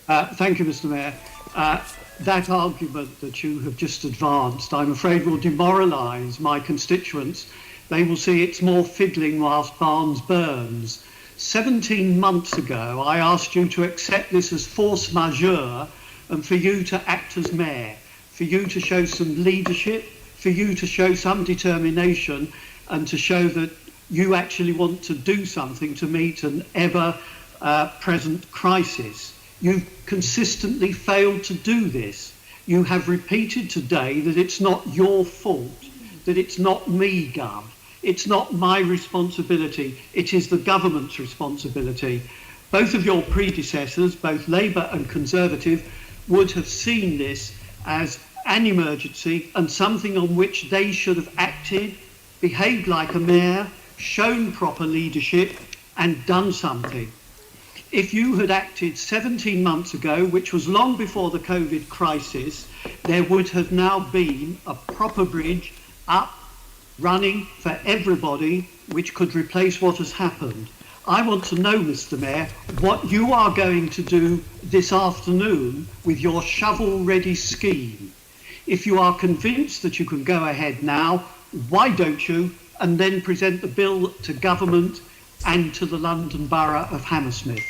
Thank you, Mr. Mayor. That argument that you have just advanced, I'm afraid, will demoralise my constituents. They will see it's more fiddling whilst Barnes burns. 17 months ago, I asked you to accept this as force majeure and for you to act as mayor, for you to show some leadership, for you to show some determination and to show that you actually want to do something to meet an ever-present crisis. You've consistently failed to do this. You have repeated today that it's not your fault, that it's not me, Gov. It's not my responsibility, it is the government's responsibility. Both of your predecessors, both Labour and Conservative, would have seen this as an emergency and something on which they should have acted, behaved like a mayor, shown proper leadership and done something. If you had acted 17 months ago, which was long before the COVID crisis, there would have now been a proper bridge up, running for everybody, which could replace what has happened. I want to know, Mr. Mayor, what you are going to do this afternoon with your shovel-ready scheme. If you are convinced that you can go ahead now, why don't you, and then present the bill to government and to the London Borough of Hammersmith?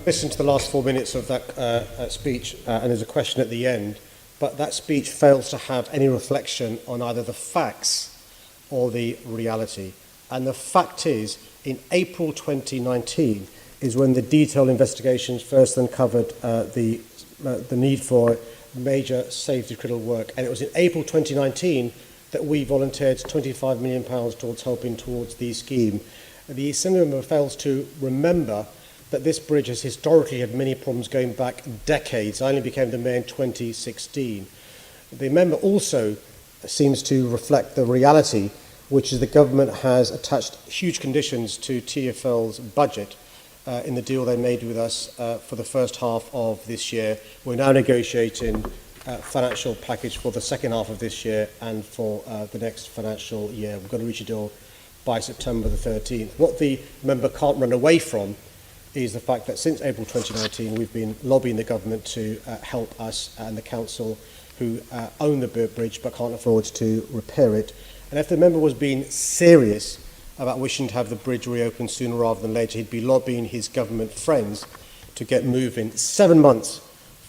Listen to the last 4 minutes of that speech, and there's a question at the end, but that speech fails to have any reflection on either the facts or the reality. And the fact is, in April 2019 is when the detailed investigations first uncovered the need for major safety critical work. And it was in April 2019 that we volunteered £25 million towards helping towards the scheme. The Assembly member fails to remember that this bridge has historically had many problems going back decades. I only became the mayor in 2016. The member also seems to reflect the reality, which is the government has attached huge conditions to TfL's budget in the deal they made with us for the first half of this year. We're now negotiating a financial package for the second half of this year and for the next financial year. We've got to reach a deal by September the 13th. What the member can't run away from is the fact that since April 2019 we've been lobbying the government to help us and the council who own the bridge but can't afford to repair it. And if the member was being serious about wishing to have the bridge reopened sooner rather than later, he'd be lobbying his government friends to get moving. 7 months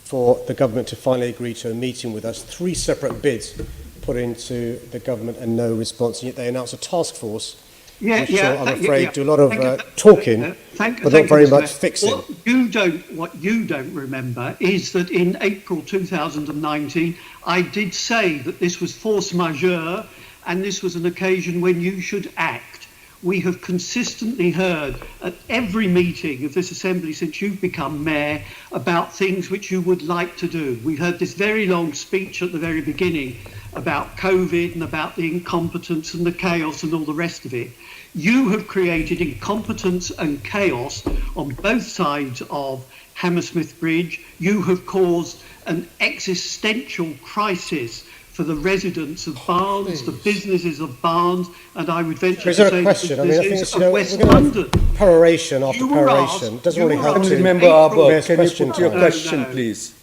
for the government to finally agree to a meeting with us, 3 separate bids put into the government and no response, and yet they announced a task force which I'm afraid do a lot of talking, but not very much fixing. What you don't remember is that in April 2019, I did say that this was force majeure and this was an occasion when you should act. We have consistently heard at every meeting of this Assembly since you've become mayor about things which you would like to do. We heard this very long speech at the very beginning about COVID and about the incompetence and the chaos and all the rest of it. You have created incompetence and chaos on both sides of Hammersmith Bridge. You have caused an existential crisis for the residents of Barnes, the businesses of Barnes, and I would venture to say question? the I businesses think of West London. Peroration after peroration doesn't really help to... Member Arbour, can you put your question, please?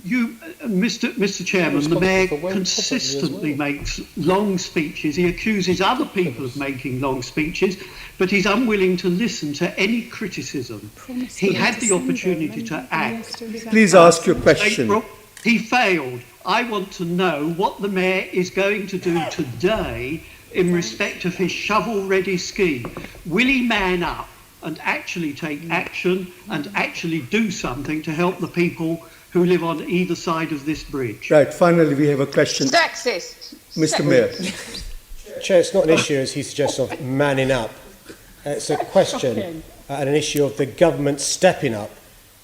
Mr. Chairman, the Mayor consistently makes long speeches. He accuses other people of making long speeches, but he's unwilling to listen to any criticism. He had the opportunity to act. Please ask your question. April, he failed. I want to know what the Mayor is going to do today in respect of his shovel-ready scheme. Will he man up and actually take action and actually do something to help the people who live on either side of this bridge? Right, finally we have a question. Sexist. Mr. Mayor. Chair, it's not an issue, as he suggests, of manning up. It's a question and an issue of the government stepping up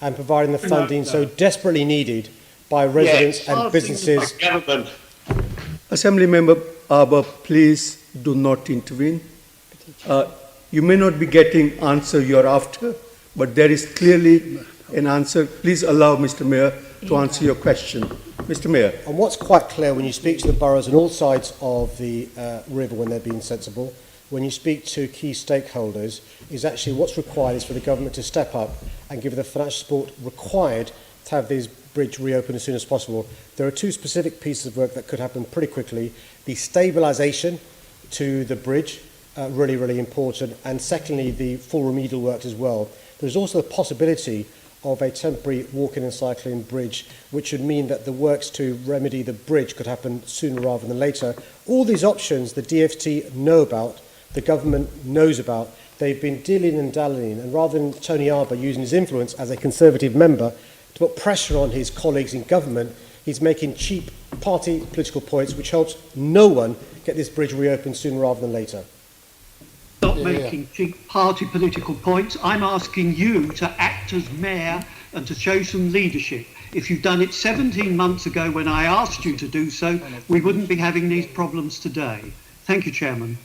and providing the funding so desperately needed by residents and businesses. Assembly Member Arbour, please do not intervene. You may not be getting answer you're after, but there is clearly an answer. Please allow Mr. Mayor to answer your question. Mr. Mayor. And what's quite clear when you speak to the boroughs on all sides of the river when they're being sensible, when you speak to key stakeholders, is actually what's required is for the government to step up and give the financial support required to have this bridge reopened as soon as possible. There are two specific pieces of work that could happen pretty quickly. The stabilisation to the bridge, really, really important. And secondly, the full remedial works as well. There's also the possibility of a temporary walking and cycling bridge, which would mean that the works to remedy the bridge could happen sooner rather than later. All these options the DFT know about, the government knows about. They've been dillying and dallying, and rather than Tony Arbour using his influence as a Conservative member to put pressure on his colleagues in government, he's making cheap party political points which helps no one get this bridge reopened sooner rather than later. Not making cheap party political points. I'm asking you to act as mayor and to show some leadership. If you'd done it 17 months ago when I asked you to do so, we wouldn't be having these problems today. Thank you, Chairman.